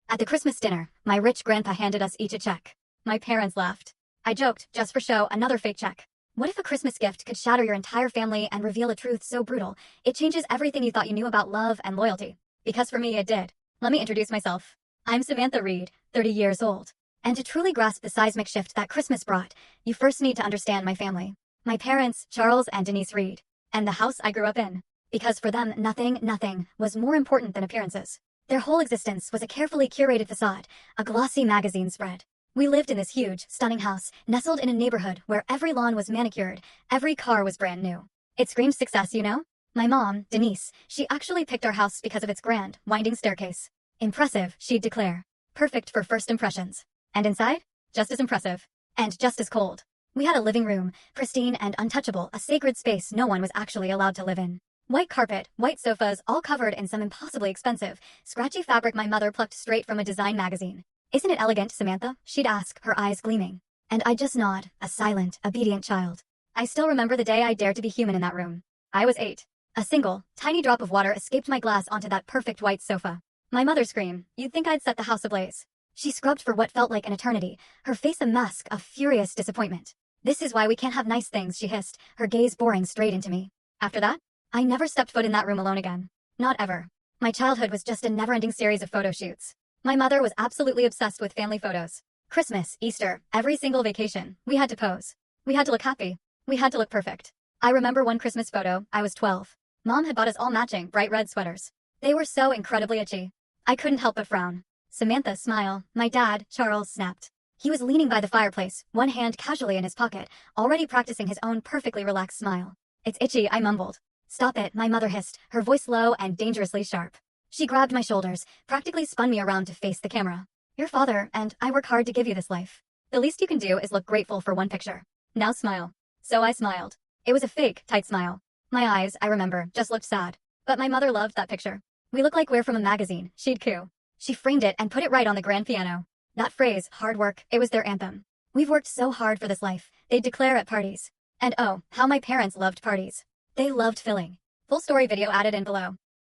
At the Christmas dinner, my rich grandpa handed us each a check. My parents laughed. I joked, just for show, another fake check. What if a Christmas gift could shatter your entire family and reveal a truth so brutal, it changes everything you thought you knew about love and loyalty? Because for me, it did. Let me introduce myself. I'm Samantha Reed, 30 years old. And to truly grasp the seismic shift that Christmas brought, you first need to understand my family. My parents, Charles and Denise Reed. And the house I grew up in. Because for them, nothing was more important than appearances. Their whole existence was a carefully curated facade, a glossy magazine spread. We lived in this huge, stunning house, nestled in a neighborhood where every lawn was manicured, every car was brand new. It screamed success, you know? My mom, Denise, she actually picked our house because of its grand, winding staircase. Impressive, she'd declare. Perfect for first impressions. And inside? Just as impressive. And just as cold. We had a living room, pristine and untouchable, a sacred space no one was actually allowed to live in. White carpet, white sofas, all covered in some impossibly expensive, scratchy fabric my mother plucked straight from a design magazine. "Isn't it elegant, Samantha?" she'd ask, her eyes gleaming. And I'd just nod, a silent, obedient child. I still remember the day I dared to be human in that room. I was 8. A single, tiny drop of water escaped my glass onto that perfect white sofa. My mother screamed, "You'd think I'd set the house ablaze." She scrubbed for what felt like an eternity, her face a mask of furious disappointment. "This is why we can't have nice things," she hissed, her gaze boring straight into me. After that, I never stepped foot in that room alone again. Not ever. My childhood was just a never-ending series of photo shoots. My mother was absolutely obsessed with family photos. Christmas, Easter, every single vacation, we had to pose. We had to look happy. We had to look perfect. I remember one Christmas photo, I was 12. Mom had bought us all matching bright red sweaters. They were so incredibly itchy. I couldn't help but frown. Samantha, smile. My dad, Charles, snapped. He was leaning by the fireplace, one hand casually in his pocket, already practicing his own perfectly relaxed smile. "It's itchy," I mumbled. "Stop it," my mother hissed, her voice low and dangerously sharp. She grabbed my shoulders, practically spun me around to face the camera. "Your father and I work hard to give you this life. The least you can do is look grateful for one picture. Now smile." So I smiled. It was a fake, tight smile. My eyes, I remember, just looked sad. But my mother loved that picture. "We look like we're from a magazine," she'd coo. She framed it and put it right on the grand piano. That phrase, hard work, it was their anthem. "We've worked so hard for this life," they'd declare at parties. And oh, how my parents loved parties. They loved filling. Full story video added in below.